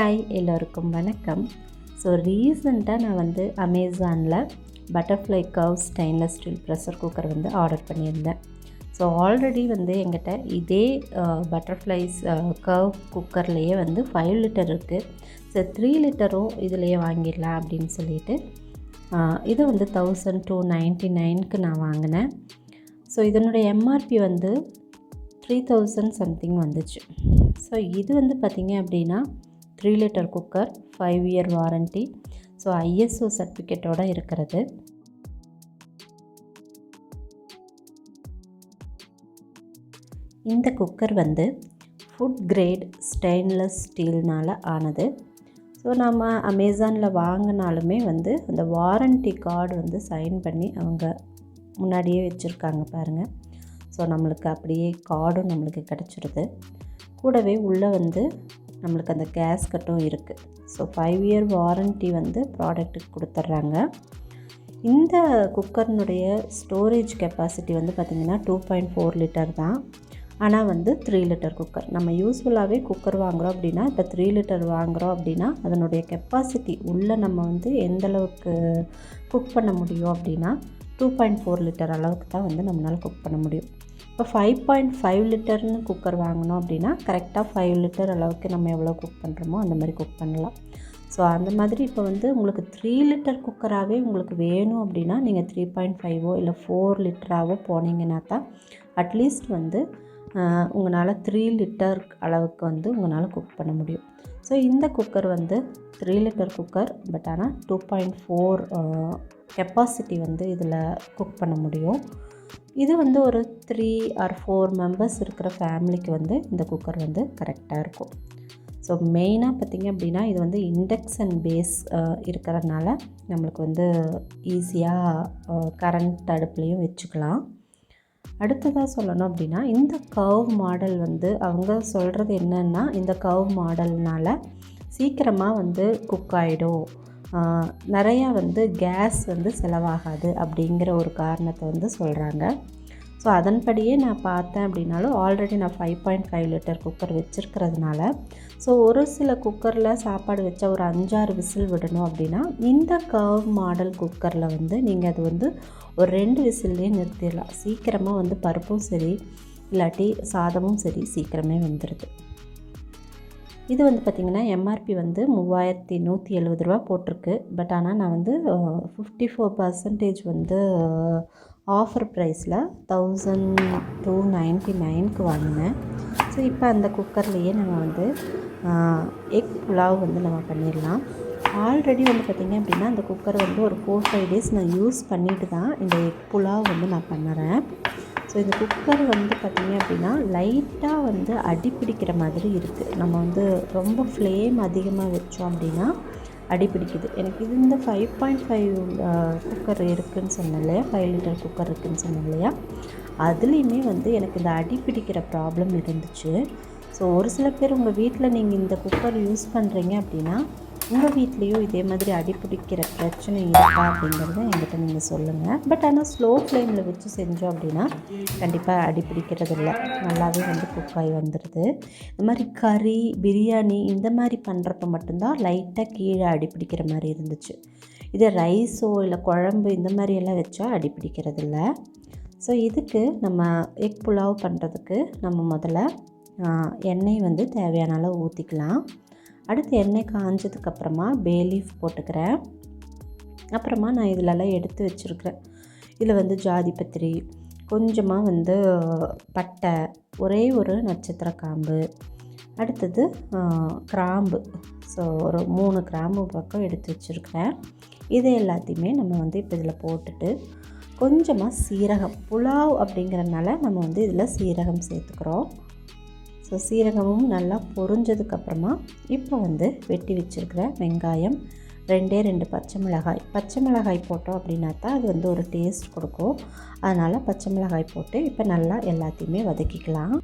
Hi எல்லோருக்கும் வணக்கம். So ரீசெண்டாக நான் வந்து அமேசானில் butterfly curve stainless steel pressure cooker வந்து ஆர்டர் பண்ணியிருந்தேன். ஸோ ஆல்ரெடி வந்து எங்கிட்ட இதே பட்டர்ஃப்ளைஸ் கர்வ் குக்கர்லேயே வந்து 5 லிட்டர் இருக்குது. ஸோ 3 லிட்டரும் இதிலையே வாங்கிடலாம் அப்படின்னு சொல்லிட்டு இது வந்து 1299க்கு நான் வாங்கினேன். ஸோ இதனுடைய எம்ஆர்பி வந்து 3000 சம்திங் வந்துச்சு. ஸோ இது வந்து பார்த்திங்க அப்படின்னா 3 litre cooker, 5 year warranty. So ISO சர்டிஃபிகேட்டோடு இருக்கிறது. இந்த குக்கர் வந்து ஃபுட் கிரேட் ஸ்டெயின்லெஸ் ஸ்டீல்னால் ஆனது. ஸோ நம்ம அமேசானில் வாங்கினாலுமே வந்து அந்த வாரண்ட்டி கார்டு வந்து சைன் பண்ணி அவங்க முன்னாடியே வச்சுருக்காங்க பாருங்கள். ஸோ நம்மளுக்கு அப்படியே கார்டும் நம்மளுக்கு கிடச்சிருது. கூடவே உள்ளே வந்து நம்மளுக்கு அந்த கேஸ்கட்டும் இருக்குது. ஸோ 5 இயர் வாரண்ட்டி வந்து ப்ராடக்ட்டுக்கு கொடுத்துட்றாங்க. இந்த குக்கர்னுடைய ஸ்டோரேஜ் கெப்பாசிட்டி வந்து பார்த்திங்கன்னா 2.4 லிட்டர் தான். ஆனால் வந்து 3 லிட்டர் குக்கர். நம்ம யூஸ்ஃபுல்லாகவே குக்கர் வாங்குகிறோம் அப்படின்னா, இப்போ 3 லிட்டர் வாங்குகிறோம் அப்படின்னா அதனுடைய கெப்பாசிட்டி உள்ளே நம்ம வந்து எந்தளவுக்கு குக் பண்ண முடியும் அப்படின்னா 2.4 லிட்டர் அளவுக்கு தான் வந்து நம்மளால் குக் பண்ண முடியும். இப்போ 5.5 லிட்டர்னு குக்கர் வாங்கினோம் அப்படின்னா கரெக்டாக 5 லிட்டர் அளவுக்கு நம்ம எவ்வளோ குக் பண்ணுறோமோ அந்த மாதிரி குக் பண்ணலாம். ஸோ அந்த மாதிரி இப்போ வந்து உங்களுக்கு 3 லிட்டர் குக்கராகவே உங்களுக்கு வேணும் அப்படின்னா நீங்கள் 3.5 இல்லை 4 லிட்டராகவோ போனீங்கன்னா தான் அட்லீஸ்ட் வந்து உங்களால் 3 லிட்டர் அளவுக்கு வந்து உங்களால் குக் பண்ண முடியும். ஸோ இந்த குக்கர் வந்து 3 லிட்டர் குக்கர், பட் ஆனால் 2.4 கெப்பாசிட்டி வந்து இதில் குக் பண்ண முடியும். இது வந்து ஒரு 3 or 4 மெம்பர்ஸ் இருக்கிற ஃபேமிலிக்கு வந்து இந்த குக்கர் வந்து கரெக்டாக இருக்கும். ஸோ மெயினாக பார்த்திங்க அப்படின்னா இது வந்து இண்டக்ஷன் பேஸ் இருக்கிறதுனால நம்மளுக்கு வந்து ஈஸியாக கரண்ட் அடுப்புலையும் வச்சுக்கலாம். அடுத்ததாக சொல்லணும் அப்படின்னா இந்த கர்வ் மாடல் வந்து அவங்க சொல்கிறது என்னென்னா, இந்த கர்வ் மாடல்னால் சீக்கிரமாக வந்து குக் ஆகிடும், நிறையா வந்து கேஸ் வந்து செலவாகாது அப்படிங்கிற ஒரு காரணத்தை வந்து சொல்கிறாங்க. ஸோ அதன்படியே நான் பார்த்தேன் அப்படின்னாலும் ஆல்ரெடி நான் 5.5 லிட்டர் குக்கர் வச்சுருக்கிறதுனால, ஸோ ஒரு சில குக்கரில் சாப்பாடு வச்சா ஒரு 5-6 விசில் விடணும் அப்படின்னா இந்த கர்வ் மாடல் குக்கரில் வந்து நீங்கள் அது வந்து ஒரு 2 விசில்லையே நிறுத்திடலாம். சீக்கிரமாக வந்து பருப்பும் சரி இல்லாட்டி சாதமும் சரி சீக்கிரமே வந்துடுது. இது வந்து பார்த்திங்கன்னா எம்ஆர்பி வந்து 3170 ரூபா போட்டிருக்கு. பட் ஆனால் நான் வந்து 54% வந்து ஆஃபர் ப்ரைஸில் 1299க்கு வாங்கினேன். ஸோ இப்போ அந்த குக்கர்லேயே நம்ம வந்து எக் புலாவ் வந்து நம்ம பண்ணிடலாம். ஆல்ரெடி வந்து பார்த்திங்க அப்படின்னா அந்த குக்கர் வந்து ஒரு 4-5 டேஸ் நான் யூஸ் பண்ணிட்டு தான் இந்த எக் புலாவ் வந்து நான் பண்ணுறேன். ஸோ இந்த குக்கர் வந்து பார்த்திங்க அப்படின்னா லைட்டாக வந்து அடிப்பிடிக்கிற மாதிரி இருக்குது. நம்ம வந்து ரொம்ப ஃப்ளேம் அதிகமாக வச்சோம் அப்படின்னா அடிப்பிடிக்குது. எனக்கு இது இந்த 5.5 குக்கர் இருக்குதுன்னு சொன்னேன் இல்லையா, 5 லிட்டர் குக்கர் இருக்குதுன்னு சொன்னேன் இல்லையா, அதுலேயுமே வந்து எனக்கு இந்த அடிப்பிடிக்கிற ப்ராப்ளம் இருந்துச்சு. ஸோ ஒரு சில பேர் உங்கள் வீட்டில் நீங்கள் இந்த குக்கர் யூஸ் பண்ணுறீங்க அப்படின்னா உங்கள் வீட்லேயும் இதே மாதிரி அடிப்பிடிக்கிற பிரச்சனை இருக்கா அப்படிங்கிறத என்கிட்ட நீங்கள் சொல்லுங்கள். பட் ஆனால் ஸ்லோ ஃப்ளேமில் வச்சு செஞ்சோம் அப்படின்னா கண்டிப்பாக அடிப்பிடிக்கிறது இல்லை, நல்லாவே வந்து குக் ஆகி வந்துடுது. இந்த மாதிரி கறி, பிரியாணி இந்த மாதிரி பண்ணுறப்ப மட்டும்தான் லைட்டாக கீழே அடிப்பிடிக்கிற மாதிரி இருந்துச்சு. இதே ரைஸோ இல்லை குழம்பு இந்த மாதிரியெல்லாம் வச்சா அடிப்பிடிக்கிறது இல்லை. ஸோ இதுக்கு நம்ம எக் புலாவ் பண்ணுறதுக்கு நம்ம முதல்ல எண்ணெய் வந்து தேவையான அளவு ஊற்றிக்கலாம். அடுத்து எண்ணெய் காஞ்சதுக்கப்புறமா பே லீஃப் போட்டுக்கிறேன். அப்புறமா நான் இதிலெல்லாம் எடுத்து வச்சுருக்கிறேன். இதில் வந்து ஜாதிபத்திரி, கொஞ்சமாக வந்து பட்டை, ஒரே ஒரு நட்சத்திர காம்பு, அடுத்தது கிராம்பு. ஸோ ஒரு 3 கிராம்பு பக்கம் எடுத்து வச்சுருக்கிறேன். இது எல்லாத்தையுமே நம்ம வந்து இப்போ இதில் போட்டுட்டு கொஞ்சமாக சீரகம், புலாவ் அப்படிங்கிறதுனால நம்ம வந்து இதில் சீரகம் சேர்த்துக்கிறோம். ஸோ சீரகமும் நல்லா பொரிஞ்சதுக்கப்புறமா இப்போ வந்து வெட்டி வச்சுருக்கிற வெங்காயம், 2 பச்சை மிளகாய் போட்டோம் அப்படின்னா தான் அது வந்து ஒரு டேஸ்ட் கொடுக்கும். அதனால் பச்சை மிளகாய் போட்டு இப்போ நல்லா எல்லாத்தையுமே வதக்கிக்கலாம்.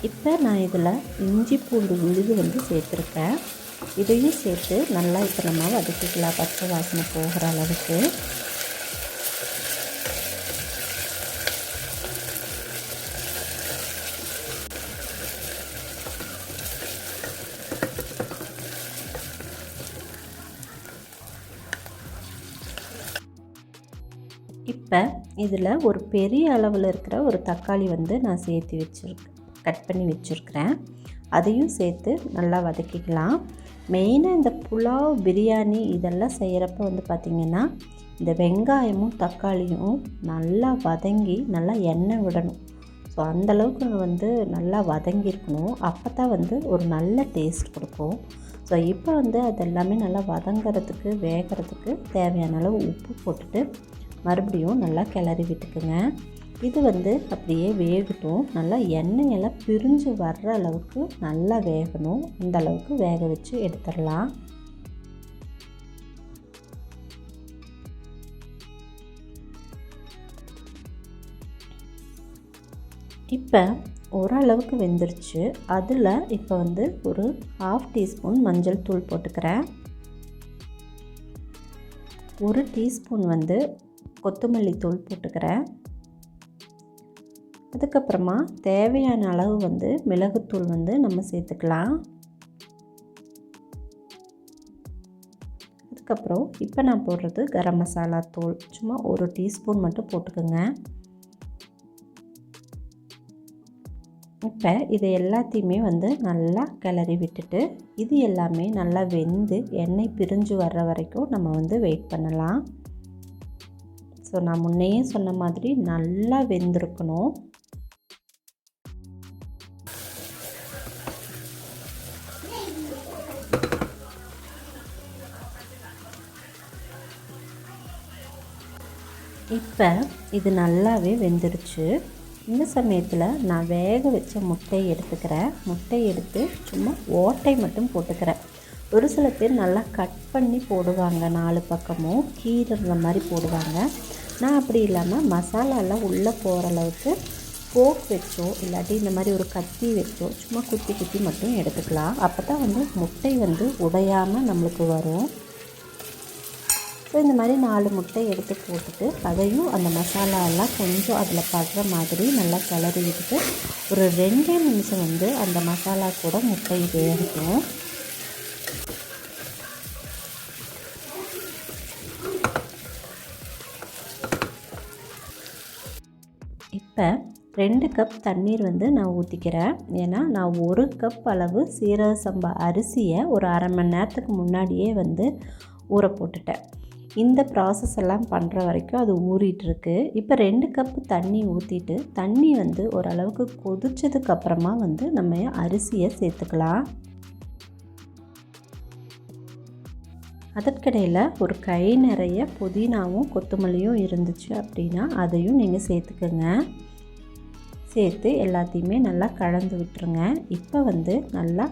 இப்போ நான் இதில் இஞ்சி பூண்டு விழுது வந்து சேர்த்துருக்கேன். இதையும் சேர்த்து நல்லா இப்போ நம்ம வதக்கிக்கலாம் பச்சை வாசனை போகிற அளவுக்கு. இப்போ இதில் ஒரு பெரிய அளவில் இருக்கிற ஒரு தக்காளி வந்து நான் கட் பண்ணி வச்சுருக்கிறேன். அதையும் சேர்த்து நல்லா வதக்கிக்கலாம். மெயினாக இந்த புலாவ் பிரியாணி இதெல்லாம் செய்கிறப்ப வந்து பார்த்திங்கன்னா இந்த வெங்காயமும் தக்காளியும் நல்லா வதங்கி நல்லா எண்ணெய் விடணும். ஸோ அந்தளவுக்கு வந்து நல்லா வதங்கியிருக்கணும். அப்போ தான் வந்து ஒரு நல்ல டேஸ்ட் கொடுக்கும். ஸோ இப்போ வந்து அது எல்லாமே நல்லா வதங்கிறதுக்கு வேகிறதுக்கு தேவையான அளவு உப்பு போட்டுட்டு மறுபடியும் நல்லா கிளறி விட்டுக்குங்க. இது வந்து அப்படியே வேகட்டும். நல்லா எண்ணெயெல்லாம் பிரிஞ்சு வர்ற அளவுக்கு நல்லா வேகணும். இந்த அளவுக்கு வேக வச்சு எடுத்துடலாம். இப்போ ஓரளவுக்கு வெந்துருச்சு. அதில் இப்போ வந்து ஒரு 1/2 டீஸ்பூன் மஞ்சள் தூள் போட்டுக்கிறேன். 1 டீஸ்பூன் வந்து கொத்தமல்லி தூள் போட்டுக்கிறேன். அதுக்கப்புறமா தேவையான அளவு வந்து மிளகுத்தூள் வந்து நம்ம சேர்த்துக்கலாம். அதுக்கப்புறம் இப்போ நான் போடுறது கரம் மசாலா தூள் சும்மா 1 டீஸ்பூன் மட்டும் போட்டுக்கோங்க. இப்போ இது எல்லாத்தையுமே வந்து நல்லா கிளறி விட்டுட்டு இது எல்லாமே நல்லா வெந்து எண்ணெய் பிரிஞ்சு வர்ற வரைக்கும் நம்ம வந்து வெயிட் பண்ணலாம். ஸோ நான் முன்னையே சொன்ன மாதிரி நல்லா வெந்திருக்கணும். இப்போ இது நல்லாவே வெந்துடுச்சு. இந்த சமயத்தில் நான் வேக வச்ச முட்டையை எடுத்துக்கிறேன். முட்டையை எடுத்து சும்மா ஓட்டை மட்டும் போட்டுக்கிறேன். ஒரு சில பேர் நல்லா கட் பண்ணி போடுவாங்க, 4 பக்கமும் கீறுற மாதிரி போடுவாங்க. நான் அப்படி இல்லாமல் மசாலாலாம் உள்ளே போகிற அளவுக்கு ஃபோக் வச்சோ இல்லாட்டி இந்த மாதிரி ஒரு கத்தி வச்சோ சும்மா குத்தி குத்தி மட்டும் எடுத்துக்கலாம். அப்போ தான் வந்து முட்டை வந்து உடையாமல் நம்மளுக்கு வரும். ஸோ இந்த மாதிரி 4 முட்டை எடுத்து போட்டுட்டு அதையும் அந்த மசாலாலாம் கொஞ்சம் அதில் படுற மாதிரி நல்லா கிளறி விட்டுட்டு ஒரு 2 நிமிஷம் வந்து அந்த மசாலா கூட முட்டை வேகட்டும். இப்போ 2 கப் தண்ணீர் வந்து நான் ஊற்றிக்கிறேன். ஏன்னா நான் 1 கப் அளவு சீரக சம்பா அரிசியை ஒரு 1/2 மணி நேரத்துக்கு முன்னாடியே வந்து ஊற போட்டுட்டேன். இந்த ப்ராசஸ் எல்லாம் பண்ணுற வரைக்கும் அது ஊறிட்டுருக்கு. இப்போ 2 கப்பு தண்ணி ஊற்றிட்டு தண்ணி வந்து ஓரளவுக்கு கொதிச்சதுக்கப்புறமா வந்து நம்ம அரிசியை சேர்த்துக்கலாம். அதற்கிடையில் ஒரு கை நிறைய புதினாவும் கொத்தமல்லியும் இருந்துச்சு அப்படின்னா அதையும் நீங்கள் சேர்த்துக்கோங்க. சேர்த்து எல்லாத்தையுமே நல்லா கலந்து விட்டுருங்க. இப்போ வந்து நல்லா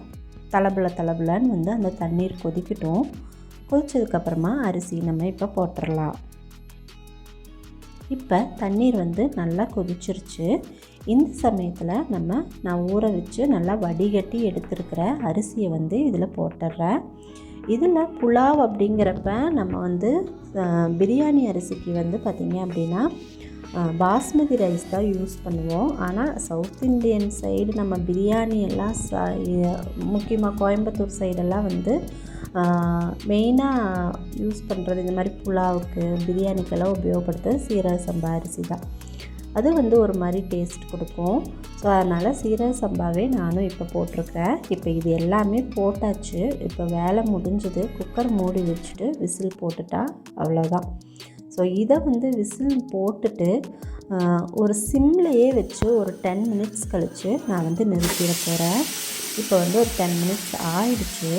தளபலன்னு வந்து அந்த தண்ணீர் கொதிக்கட்டும். கொதிச்சதுக்கப்புறமா அரிசி நம்ம இப்போ போட்டுடலாம். இப்போ தண்ணீர் வந்து நல்லா கொதிச்சிருச்சு. இந்த சமயத்தில் நான் ஊற வச்சு நல்லா வடிகட்டி எடுத்துருக்கிற அரிசியை வந்து இதில் போட்டுடுறேன். இதில் புலாவ் அப்படிங்கிறப்ப நம்ம வந்து பிரியாணி அரிசிக்கு வந்து பார்த்திங்க அப்படின்னா பாஸ்மதி ரைஸ் தான் யூஸ் பண்ணுவோம். ஆனால் சவுத் இண்டியன் சைடு நம்ம பிரியாணி எல்லாம் முக்கியமாக கோயம்புத்தூர் சைடெல்லாம் வந்து மெயினாக யூஸ் பண்ணுறது இந்த மாதிரி புலாவுக்கு பிரியாணிக்கெல்லாம் உபயோகப்படுத்துறது சீரக சம்பா அரிசி தான். அது வந்து ஒரு மாதிரி டேஸ்ட் கொடுக்கும். ஸோ அதனால் சீரக சம்பாவே நானும் இப்போ போட்டிருக்கேன். இப்போ இது எல்லாமே போட்டாச்சு. இப்போ வேலை முடிஞ்சது. குக்கர் மூடி வச்சுட்டு விசில் போட்டுட்டா அவ்வளோதான். ஸோ இதை வந்து விசில் போட்டுட்டு ஒரு சிம்லையே வச்சு ஒரு 10 மினிட்ஸ் கழித்து நான் வந்து நிறுத்திட போகிறேன். இப்போ வந்து ஒரு 10 மினிட்ஸ் ஆயிடுச்சு.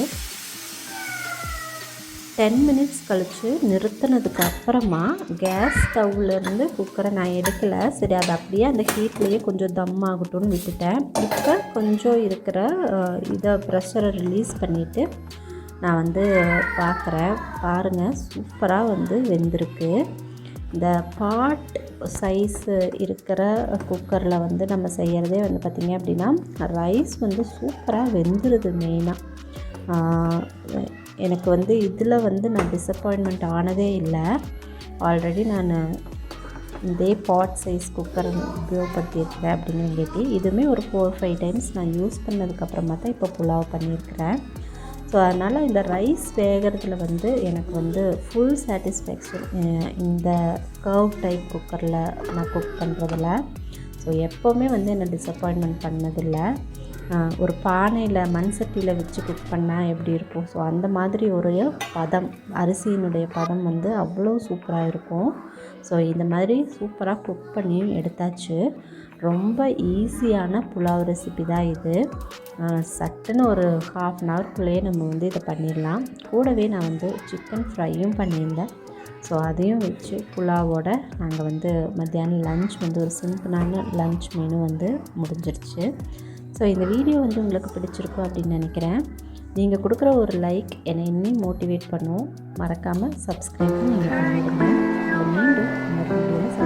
10 மினிட்ஸ் கழித்து நிறுத்தினதுக்கு அப்புறமா கேஸ் ஸ்டவ்லேருந்து குக்கரை நான் எடுக்கலை. சரி, அது அப்படியே அந்த ஹீட்லேயே கொஞ்சம் தம் ஆகட்டும்னு விட்டுட்டேன். இப்போ கொஞ்சம் இருக்கிற இதை ப்ரெஷரை ரிலீஸ் பண்ணிவிட்டு நான் வந்து பார்க்குறேன். பாருங்கள், சூப்பராக வந்து வெந்திருக்கு. இந்த பாட் சைஸு இருக்கிற குக்கரில் வந்து நம்ம செய்கிறதே வந்து பார்த்திங்க அப்படின்னா ரைஸ் வந்து சூப்பராக வெந்துடுது மெயினாக. எனக்கு வந்து இதில் வந்து நான் டிசப்பாயின்மெண்ட் ஆனதே இல்லை. ஆல்ரெடி நான் இதே பாட் சைஸ் குக்கர் உபயோகப்படுத்தியிருக்கிறேன் அப்படிங்கிறங்காட்டி இதுவுமே ஒரு 4-5 டைம்ஸ் நான் யூஸ் பண்ணதுக்கப்புறமா தான் இப்போ புலாவ் பண்ணியிருக்கிறேன். ஸோ அதனால் இந்த ரைஸ் வேகிறதுல வந்து எனக்கு வந்து ஃபுல் சாட்டிஸ்ஃபேக்ஷன் இந்த கர்வ் டைப் குக்கரில் நான் குக் பண்ணுறதில்ல. ஸோ எப்போவுமே வந்து என்னை டிசப்பாயின்மெண்ட் பண்ணதில்லை. ஒரு பானையில் மண் சட்டியில் வச்சு குக் பண்ணால் எப்படி இருக்கும், ஸோ அந்த மாதிரி ஒரு பதம், அரிசியினுடைய பதம் வந்து அவ்வளோ சூப்பராக இருக்கும். ஸோ இந்த மாதிரி சூப்பராக குக் பண்ணியும் எடுத்தாச்சு. ரொம்ப ஈஸியான புலாவ் ரெசிபி தான் இது. சட்டுன்னு ஒரு 1/2 அன் ஹவர்க்குள்ளேயே நம்ம வந்து இதை பண்ணிடலாம். கூடவே நான் வந்து சிக்கன் ஃப்ரையும் பண்ணியிருந்தேன். ஸோ அதையும் வச்சு புலாவோட நாங்கள் வந்து மத்தியானம் லன்ச் வந்து ஒரு சிம்பிளான லன்ச் மெனு வந்து முடிஞ்சிருச்சு. ஸோ இந்த வீடியோ வந்து உங்களுக்கு பிடிச்சிருக்கும் அப்படின்னு நினைக்கிறேன். நீங்கள் கொடுக்குற ஒரு லைக் என்னை இன்னும் மோட்டிவேட் பண்ணும். மறக்காமல் சப்ஸ்கிரைப் நீங்கள் பண்ணிவிடுங்க. மீண்டும் இன்னொரு வீடியோவில்